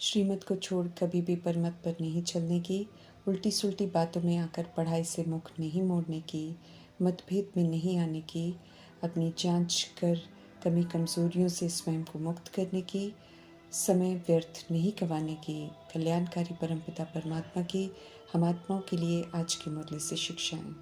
श्रीमत को छोड़ कभी भी परमत पर नहीं चलने की, उल्टी सुल्टी बातों में आकर पढ़ाई से मुख नहीं मोड़ने की, मतभेद में नहीं आने की, अपनी जांच कर कमी कमजोरियों से स्वयं को मुक्त करने की, समय व्यर्थ नहीं गंवाने की, कल्याणकारी परमपिता परमात्मा की हम आत्माओं के लिए आज की मुरली से शिक्षाएं।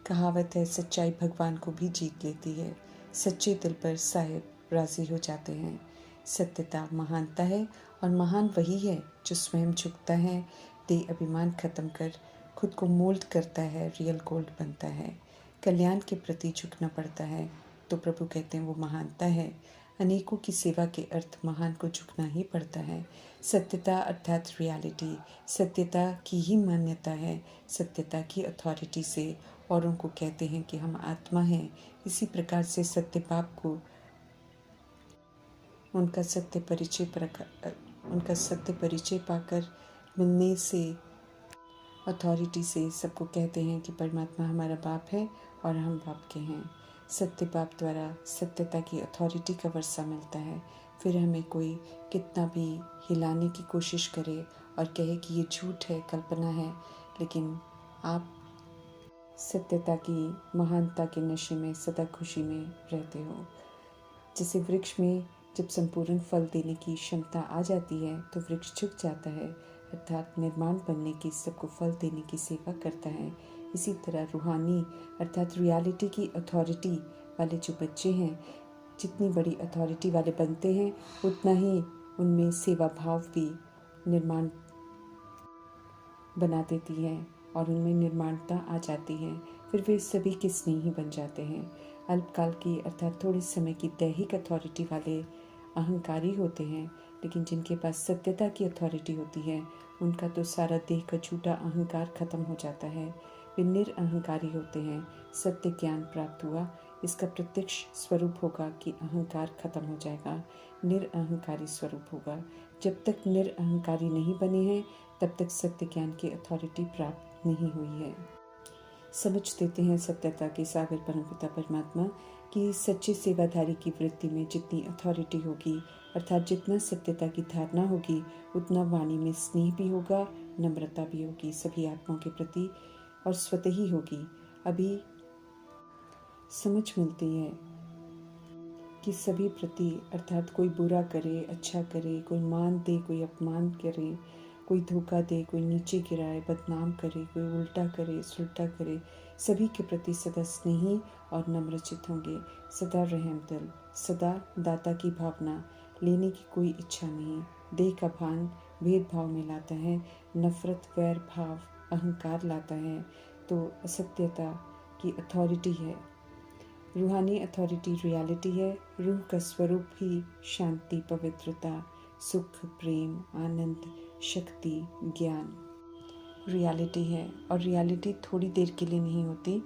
कहावत है, सच्चाई भगवान को भी जीत लेती है। सच्चे दिल पर साहिब राजी हो जाते हैं। सत्यता महानता है और महान वही है जो स्वयं झुकता है, देह अभिमान खत्म कर खुद को मोल्ड करता है, रियल गोल्ड बनता है। कल्याण के प्रति झुकना पड़ता है तो प्रभु कहते हैं वो महानता है। अनेकों की सेवा के अर्थ महान को झुकना ही पड़ता है। सत्यता अर्थात रियलिटी, सत्यता की ही मान्यता है। सत्यता की अथॉरिटी से औरों को कहते हैं कि हम आत्मा हैं। इसी प्रकार से सत्य बाप को उनका सत्य परिचय पाकर मिलने से अथॉरिटी से सबको कहते हैं कि परमात्मा हमारा बाप है और हम बाप के हैं। सत्य बाप द्वारा सत्यता की अथॉरिटी का वर्षा मिलता है। फिर हमें कोई कितना भी हिलाने की कोशिश करे और कहे कि ये झूठ है, कल्पना है, लेकिन आप सत्यता की महानता के नशे में सदा खुशी में रहते हो। जैसे वृक्ष में जब संपूर्ण फल देने की क्षमता आ जाती है तो वृक्ष झुक जाता है, अर्थात निर्माण बनने की, सबको फल देने की सेवा करता है। इसी तरह रूहानी अर्थात रियलिटी की अथॉरिटी वाले जो बच्चे हैं, जितनी बड़ी अथॉरिटी वाले बनते हैं उतना ही उनमें सेवा भाव भी निर्माण बना देती है और उनमें निर्माणता आ जाती है। फिर वे सभी के स्नेही बन जाते हैं। अल्पकाल की अर्थात थोड़े समय की दैहिक अथॉरिटी वाले अहंकारी होते हैं, लेकिन जिनके पास सत्यता की अथॉरिटी होती है उनका तो सारा देह का झूठा अहंकार खत्म हो जाता है। वे निरअहंकारी होते हैं। सत्य ज्ञान प्राप्त हुआ, इसका प्रत्यक्ष स्वरूप होगा कि अहंकार खत्म हो जाएगा, निरअहंकारी स्वरूप होगा। जब तक निरअहंकारी नहीं बने हैं तब तक सत्य ज्ञान की अथॉरिटी प्राप्त नहीं हुई है। समझ देते हैं सत्यता के सागर परमपिता परमात्मा कि सच्चे सेवाधारी की वृत्ति में जितनी अथॉरिटी होगी अर्थात जितना सत्यता की धारणा होगी उतना वाणी में स्नेह भी होगा, नम्रता भी होगी सभी आत्माओं के प्रति और स्वतः ही होगी। अभी समझ मिलती है कि सभी प्रति अर्थात कोई बुरा करे, अच्छा करे, कोई मान दे, कोई अपमान करे, कोई धोखा दे, कोई नीचे गिराए, बदनाम करे, कोई उल्टा करे, सुलटा करे, सभी के प्रति सदा स्नेही और नम्रचित होंगे। सदा रहम दिल, सदा दाता की भावना, लेने की कोई इच्छा नहीं। देह का भान भेदभाव में लाता है, नफरत, वैर भाव, अहंकार लाता है तो असत्यता की अथॉरिटी है। रूहानी अथॉरिटी रियलिटी है। रूह का स्वरूप ही शांति, पवित्रता, सुख, प्रेम, आनंद, शक्ति, ज्ञान रियलिटी है। और रियलिटी थोड़ी देर के लिए नहीं होती,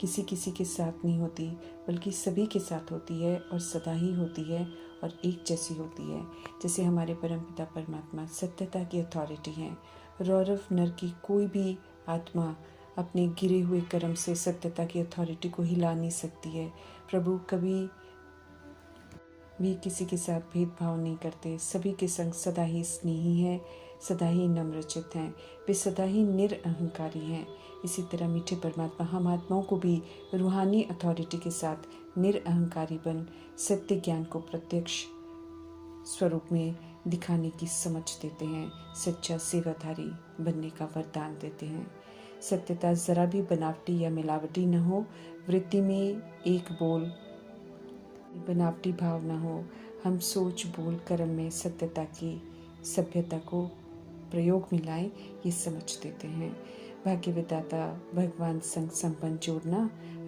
किसी किसी के साथ नहीं होती, बल्कि सभी के साथ होती है और सदा ही होती है और एक जैसी होती है। जैसे हमारे परमपिता परमात्मा सत्यता की अथॉरिटी हैं। रौरव नर की कोई भी आत्मा अपने गिरे हुए कर्म से सत्यता की अथॉरिटी को हिला नहीं सकती है। प्रभु कभी भी किसी के साथ भेदभाव नहीं करते, सभी के संग सदा ही स्नेही हैं, सदा ही नम्रचित हैं, वे सदा ही निरअहंकारी हैं। इसी तरह मीठे परमात्मा हम आत्माओं को भी रूहानी अथॉरिटी के साथ निरअहंकारी बन सत्य ज्ञान को प्रत्यक्ष स्वरूप में दिखाने की समझ देते हैं, सच्चा सेवाधारी बनने का वरदान देते हैं। सत्यता जरा भी बनावटी या मिलावटी न हो, वृत्ति में एक बोल बनावटी भाव न हो। हम सोच बोल कर्म में सत्यता की सभ्यता को प्रयोग में लाएं, ये समझ देते हैं। भाग्य विधाता भगवान संग संबंध जोड़ना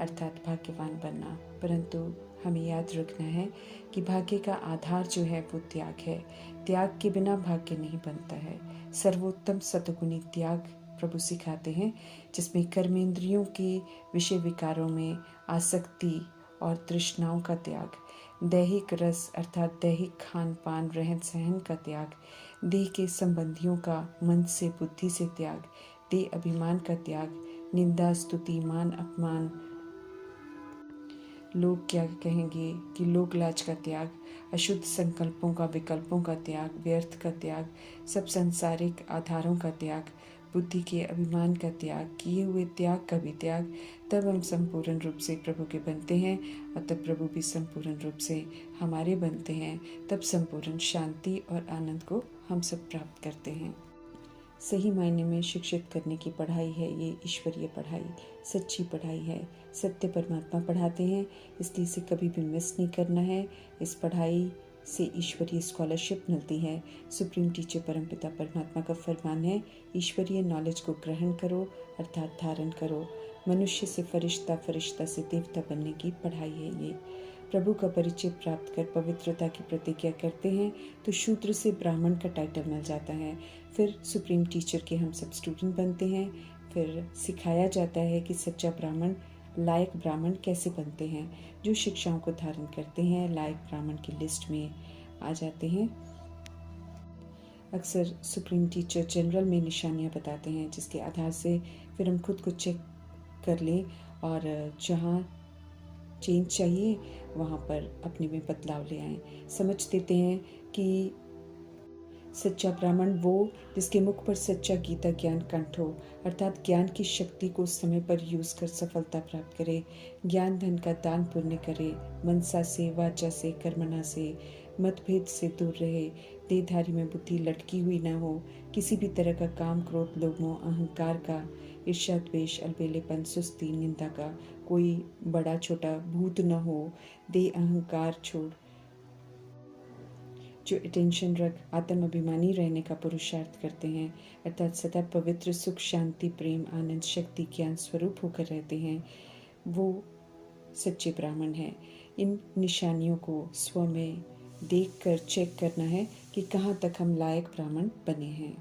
अर्थात भाग्यवान बनना, परंतु हमें याद रखना है कि भाग्य का आधार जो है वो त्याग है। त्याग के बिना भाग्य नहीं बनता है। सर्वोत्तम सतगुणी त्याग प्रभु सिखाते हैं, जिसमें कर्मेंद्रियों के विषय विकारों में आसक्ति और तृष्णाओं का त्याग, दैहिक रस अर्थात दैहिक खान पान रहन सहन का त्याग, देह के संबंधियों का मन से बुद्धि से त्याग, देह अभिमान का त्याग, निंदा स्तुति मान अपमान, लोग क्या कहेंगे कि लोक लाज का त्याग, अशुद्ध संकल्पों का, विकल्पों का त्याग, व्यर्थ का त्याग, सब संसारिक आधारों का त्याग, बुद्धि के अभिमान का त्याग, किए हुए त्याग का भी त्याग, तब हम संपूर्ण रूप से प्रभु के बनते हैं और तब प्रभु भी संपूर्ण रूप से हमारे बनते हैं। तब संपूर्ण शांति और आनंद को हम सब प्राप्त करते हैं। सही मायने में शिक्षित करने की पढ़ाई है ये ईश्वरीय पढ़ाई, सच्ची पढ़ाई है। सत्य परमात्मा पढ़ाते हैं, इसलिए इसे कभी भी मिस नहीं करना है। इस पढ़ाई से ईश्वरीय स्कॉलरशिप मिलती है। सुप्रीम टीचर परमपिता परमात्मा का फरमान है, ईश्वरीय नॉलेज को ग्रहण करो अर्थात धारण करो। मनुष्य से फरिश्ता, फरिश्ता से देवता बनने की पढ़ाई है ये। प्रभु का परिचय प्राप्त कर पवित्रता की प्रतिज्ञा करते हैं तो शूद्र से ब्राह्मण का टाइटल मिल जाता है। फिर सुप्रीम टीचर के हम सब स्टूडेंट बनते हैं। फिर सिखाया जाता है कि सच्चा ब्राह्मण, लायक ब्राह्मण कैसे बनते हैं। जो शिक्षाओं को धारण करते हैं लायक ब्राह्मण की लिस्ट में आ जाते हैं। अक्सर सुप्रीम टीचर जनरल में निशानियाँ बताते हैं जिसके आधार से फिर हम खुद को चेक कर लें और जहाँ चेंज चाहिए वहाँ पर अपने में बदलाव ले आएं। समझ देते हैं कि सच्चा ब्राह्मण वो जिसके मुख पर सच्चा गीता ज्ञान कंठ हो, अर्थात ज्ञान की शक्ति को समय पर यूज़ कर सफलता प्राप्त करे, ज्ञान धन का दान पुण्य करे, मनसा से, वाचा से, कर्मणा से, मतभेद से दूर रहे, देहधारी में बुद्धि लटकी हुई न हो, किसी भी तरह का काम, क्रोध, लोभ, मोह, अहंकार का, ईर्ष्या, द्वेष, अलबेलेपन, सुस्ती, निंदा का कोई बड़ा छोटा भूत न हो, दे अहंकार छोड़, जो अटेंशन रख आत्म अभिमानी रहने का पुरुषार्थ करते हैं, अर्थात सदा पवित्र, सुख, शांति, प्रेम, आनंद, शक्ति, ज्ञान स्वरूप होकर रहते हैं, वो सच्चे ब्राह्मण हैं। इन निशानियों को स्व में देखकर चेक करना है कि कहाँ तक हम लायक ब्राह्मण बने हैं।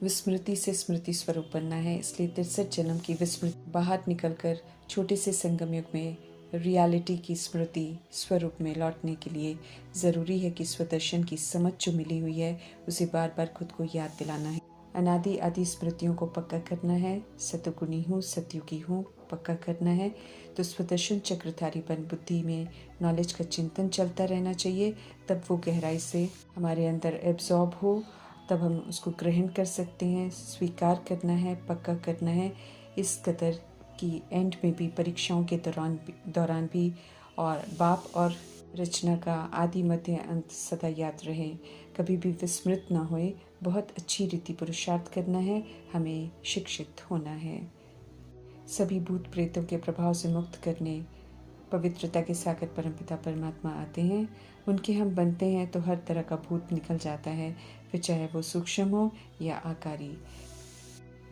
विस्मृति से स्मृति स्वरूप बनना है, इसलिए 63 जन्म की विस्मृति बाहर निकलकर छोटे से संगम युग में रियलिटी की स्मृति स्वरूप में लौटने के लिए ज़रूरी है कि स्वदर्शन की समझ जो मिली हुई है उसे बार बार खुद को याद दिलाना है। अनादि आदि स्मृतियों को पक्का करना है। सतुगुणी हूँ, सतयुगी हूँ पक्का करना है। तो स्वदर्शन चक्रधारीपन बुद्धि में नॉलेज का चिंतन चलता रहना चाहिए, तब वो गहराई से हमारे अंदर एब्जॉर्ब हो, तब हम उसको ग्रहण कर सकते हैं। स्वीकार करना है, पक्का करना है, इस कदर कि एंड में भी, परीक्षाओं के दौरान भी और बाप और रचना का आदि मध्य अंत सदा याद रहे, कभी भी विस्मृत ना होए। बहुत अच्छी रीति पुरुषार्थ करना है, हमें शिक्षित होना है। सभी भूत प्रेतों के प्रभाव से मुक्त करने पवित्रता के सागर परमपिता परमात्मा आते हैं। उनके हम बनते हैं तो हर तरह का भूत निकल जाता है, फिर चाहे वो सूक्ष्म हो या आकारी।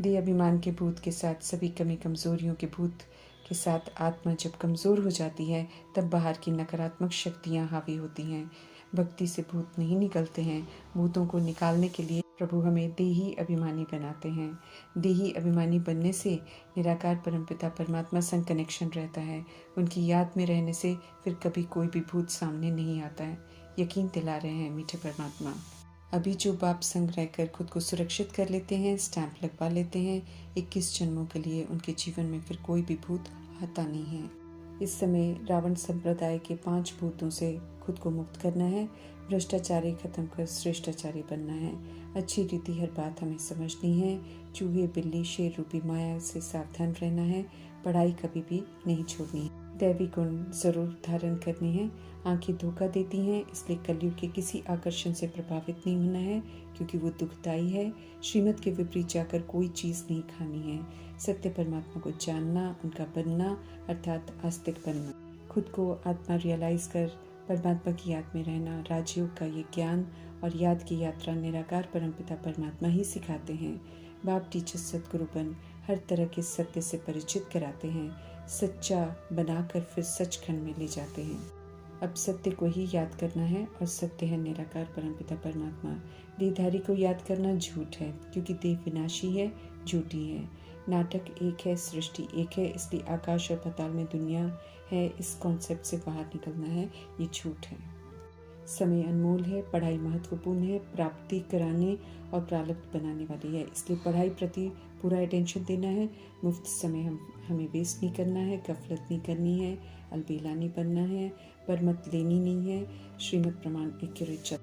देह अभिमान के भूत के साथ, सभी कमी कमजोरियों के भूत के साथ आत्मा जब कमज़ोर हो जाती है तब बाहर की नकारात्मक शक्तियाँ हावी होती हैं। भक्ति से भूत नहीं निकलते हैं। भूतों को निकालने के लिए प्रभु हमें देही अभिमानी बनाते हैं। देही अभिमानी बनने से निराकार परमपिता परमात्मा संग कनेक्शन रहता है। उनकी याद में रहने से फिर कभी कोई भी भूत सामने नहीं आता है। यकीन दिला रहे हैं मीठे परमात्मा। अभी जो बाप संग रहकर खुद को सुरक्षित कर लेते हैं, स्टैंप लगवा लेते हैं, 21 जन्मों के लिए उनके जीवन में फिर कोई भी भूत आता नहीं है। इस समय रावण संप्रदाय के 5 भूतों से खुद को मुक्त करना है। भ्रष्टाचारी खत्म कर श्रेष्ठाचारी बनना है। अच्छी रीति हर बात हमें समझनी है। चूहे, बिल्ली, शेर रूपी माया से सावधान रहना है। पढ़ाई कभी भी नहीं छोड़नी है। दैवी गुण जरूर धारण करनी है। आंखें धोखा देती हैं, इसलिए कलयुग के किसी आकर्षण से प्रभावित नहीं होना है, क्योंकि वो दुखदायी है। श्रीमत के विपरीत जाकर कोई चीज़ नहीं खानी है। सत्य परमात्मा को जानना, उनका बनना अर्थात आस्तिक बनना। खुद को आत्मा रियलाइज कर परमात्मा की याद में रहना, राजयोग का ये ज्ञान और याद की यात्रा निराकार परमपिता परमात्मा ही सिखाते हैं। बाप टीचर सदगुरुपन हर तरह के सत्य से परिचित कराते हैं। सच्चा बनाकर फिर सचखंड में ले जाते हैं। अब सत्य को ही याद करना है और सत्य है निराकार परमपिता परमात्मा। देहधारी को याद करना झूठ है, क्योंकि देह विनाशी है, झूठी है। नाटक एक है, सृष्टि एक है, इसलिए आकाश और पाताल में दुनिया है। इस कॉन्सेप्ट से बाहर निकलना है, ये झूठ है। समय अनमोल है, पढ़ाई महत्वपूर्ण है, प्राप्ति कराने और प्रारब्ध बनाने वाली है, इसलिए पढ़ाई प्रति पूरा अटेंशन देना है। मुफ्त समय हमें वेस्ट नहीं करना है, गफलत नहीं करनी है, अलबेला नहीं बनना है, पर मत लेनी नहीं है। श्रीमद् प्रमाण एक्यूरेट चल।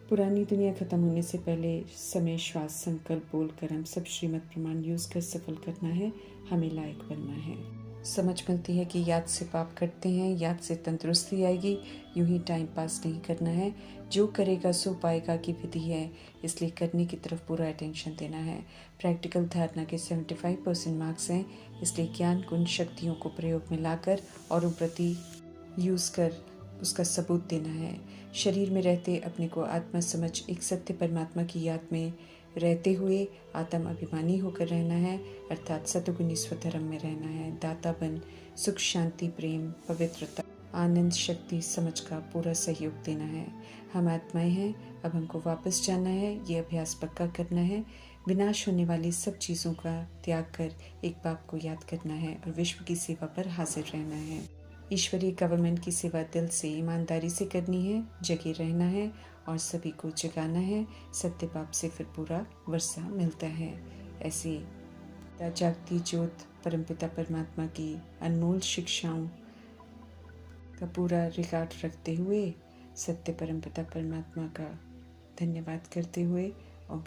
पुरानी दुनिया खत्म होने से पहले समय, श्वास, संकल्प बोलकर हम सब श्रीमद् प्रमाण यूज़ कर सफल करना है, हमें लायक बनना है। समझ मिलती है कि याद से पाप कटते हैं, याद से तंदुरुस्ती आएगी, यूं ही टाइम पास नहीं करना है। जो करेगा सो पाएगा की विधि है, इसलिए करने की तरफ पूरा अटेंशन देना है। प्रैक्टिकल धारणा के 75% मार्क्स हैं, इसलिए ज्ञान गुण शक्तियों को प्रयोग में लाकर और उन प्रति यूज़ कर उसका सबूत देना है। शरीर में रहते अपने को आत्मा समझ एक सत्य परमात्मा की याद में रहते हुए आत्म अभिमानी होकर रहना है, अर्थात सतगुणी स्वधर्म में रहना है। दाता बन सुख, शांति, प्रेम, पवित्रता, आनंद, शक्ति, समझ का पूरा सहयोग देना है। हम आत्माएं हैं, अब हमको वापस जाना है, ये अभ्यास पक्का करना है। विनाश होने वाली सब चीज़ों का त्याग कर एक बाप को याद करना है और विश्व की सेवा पर हाजिर रहना है। ईश्वरीय गवर्नमेंट की सेवा दिल से ईमानदारी से करनी है, जगे रहना है और सभी को जगाना है। सत्य पाप से फिर पूरा वर्षा मिलता है। ऐसे जागती ज्योत परमपिता परमात्मा की अनमोल शिक्षाओं का पूरा रिकॉर्ड रखते हुए सत्य परमपिता परमात्मा का धन्यवाद करते हुए ओम